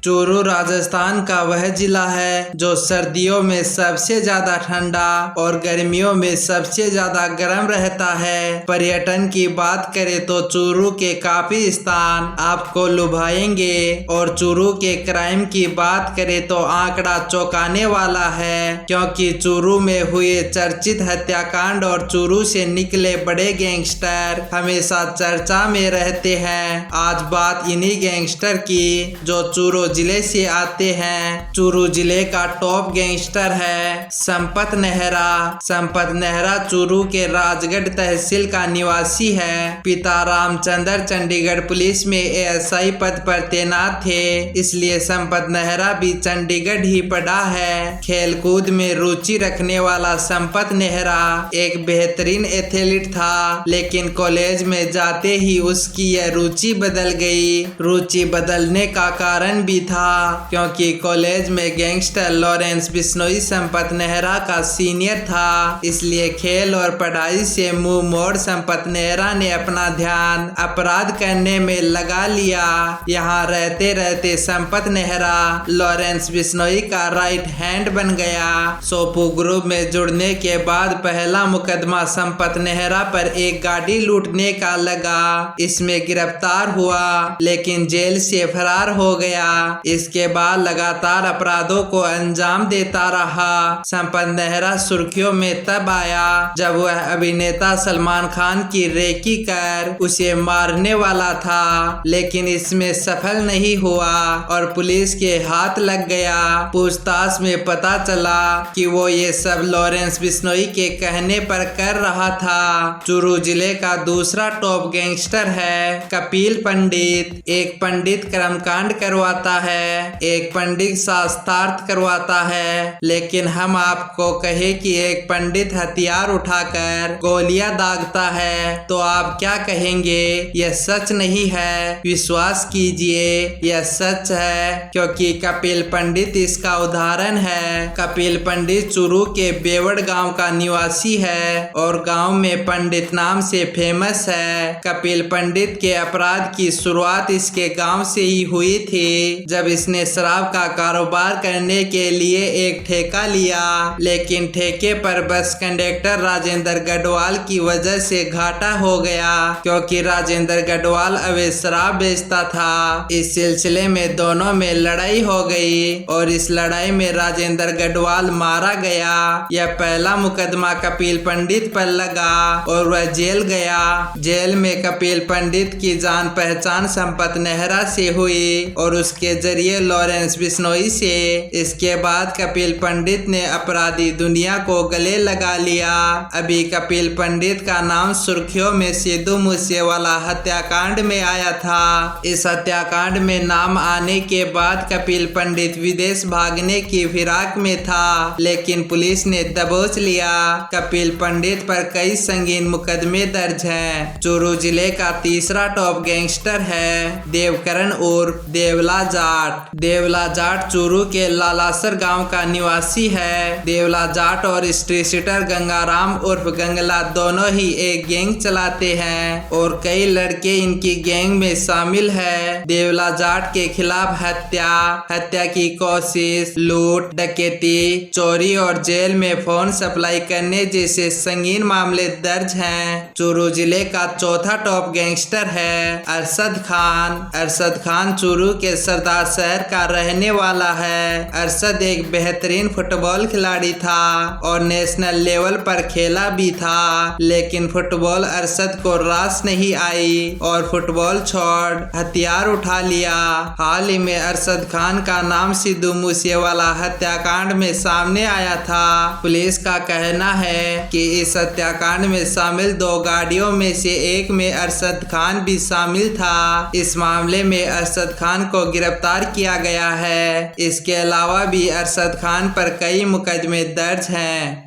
चूरू राजस्थान का वह जिला है जो सर्दियों में सबसे ज्यादा ठंडा और गर्मियों में सबसे ज्यादा गर्म रहता है। पर्यटन की बात करें तो चूरू के काफी स्थान आपको लुभाएंगे और चूरू के क्राइम की बात करें तो आंकड़ा चौंकाने वाला है, क्योंकि चूरू में हुए चर्चित हत्याकांड और चूरू से निकले बड़े गैंगस्टर हमेशा चर्चा में रहते हैं। आज बात इन्हीं गैंगस्टर की जो चूरू जिले से आते हैं। चूरू जिले का टॉप गैंगस्टर है संपत नेहरा। संपत नेहरा चूरू के राजगढ़ तहसील का निवासी है। पिता रामचंद्र चंडीगढ़ पुलिस में एएसआई पद पर तैनात थे, इसलिए संपत नेहरा भी चंडीगढ़ ही पढ़ा है। खेलकूद में रुचि रखने वाला संपत नेहरा एक बेहतरीन एथलीट था, लेकिन कॉलेज में जाते ही उसकी यह रुचि बदल गई। रुचि बदलने का कारण भी था क्योंकि कॉलेज में गैंगस्टर लॉरेंस बिश्नोई संपत नेहरा का सीनियर था, इसलिए खेल और पढ़ाई से मुंह मोड़ संपत नेहरा ने अपना ध्यान अपराध करने में लगा लिया। यहाँ रहते रहते संपत नेहरा लॉरेंस बिश्नोई का राइट हैंड बन गया। सोपू ग्रुप में जुड़ने के बाद पहला मुकदमा संपत नेहरा पर एक गाड़ी लूटने का लगा। इसमें गिरफ्तार हुआ लेकिन जेल से फरार हो गया। इसके बाद लगातार अपराधों को अंजाम देता रहा। संपत नेहरा सुर्खियों में तब आया जब वह अभिनेता सलमान खान की रेकी कर उसे मारने वाला था, लेकिन इसमें सफल नहीं हुआ और पुलिस के हाथ लग गया। पूछताछ में पता चला कि वो ये सब लॉरेंस बिश्नोई के कहने पर कर रहा था। चूरू जिले का दूसरा टॉप गैंगस्टर है कपिल पंडित। एक पंडित कर्मकांड करवाता है, एक पंडित शास्त्रार्थ करवाता है, लेकिन हम आपको कहे कि एक पंडित हथियार उठाकर गोलियां दागता है तो आप क्या कहेंगे? यह सच नहीं है, विश्वास कीजिए यह सच है, क्योंकि कपिल पंडित इसका उदाहरण है। कपिल पंडित चूरू के बेवड़ गांव का निवासी है और गांव में पंडित नाम से फेमस है। कपिल पंडित के अपराध की शुरुआत इसके गांव से ही हुई थी, जब इसने शराब का कारोबार करने के लिए एक ठेका लिया, लेकिन ठेके पर बस कंडक्टर राजेंद्र गढ़वाल की वजह से घाटा हो गया, क्योंकि राजेंद्र गढ़वाल अवैध शराब बेचता था। इस सिलसिले में दोनों में लड़ाई हो गई और इस लड़ाई में राजेंद्र गढ़वाल मारा गया। यह पहला मुकदमा कपिल पंडित पर लगा और वह जेल गया। जेल में कपिल पंडित की जान पहचान संपत नेहरा से हुई और उसके जरिए लॉरेंस बिश्नोई से। इसके बाद कपिल पंडित ने अपराधी दुनिया को गले लगा लिया। अभी कपिल पंडित का नाम सुर्खियों में सिद्धू मूसेवाला हत्याकांड में आया था। इस हत्याकांड में नाम आने के बाद कपिल पंडित विदेश भागने की फिराक में था, लेकिन पुलिस ने दबोच लिया। कपिल पंडित पर कई संगीन मुकदमे दर्ज हैं। चूरू जिले का तीसरा टॉप गैंगस्टर है देवकरण उर्फ देवला जाट। देवला जाट चूरू के लालासर गांव का निवासी है। देवला जाट और स्ट्रीट शूटर गंगाराम उर्फ गंगला दोनों ही एक गैंग चलाते हैं और कई लड़के इनकी गैंग में शामिल है। देवला जाट के खिलाफ हत्या की कोशिश, लूट, डकैती, चोरी और जेल में फोन सप्लाई करने जैसे संगीन मामले दर्ज हैं। चूरू जिले का चौथा टॉप गैंगस्टर है अरशद खान। अरशद खान चूरू के सरदार शहर का रहने वाला है। अरशद एक बेहतरीन फुटबॉल खिलाड़ी था और नेशनल लेवल पर खेला भी था, लेकिन फुटबॉल अरशद को रास नहीं आई और फुटबॉल छोड़ हथियार उठा लिया। हाल ही में अरशद खान का नाम सिद्धू मूसेवाला हत्याकांड में सामने आया था। पुलिस का कहना है कि इस हत्याकांड में शामिल 2 गाड़ियों में से एक में अरशद खान भी शामिल था। इस मामले में अरशद खान को गिरफ्तार किया गया है। इसके अलावा भी अरशद खान पर कई मुकदमे दर्ज हैं।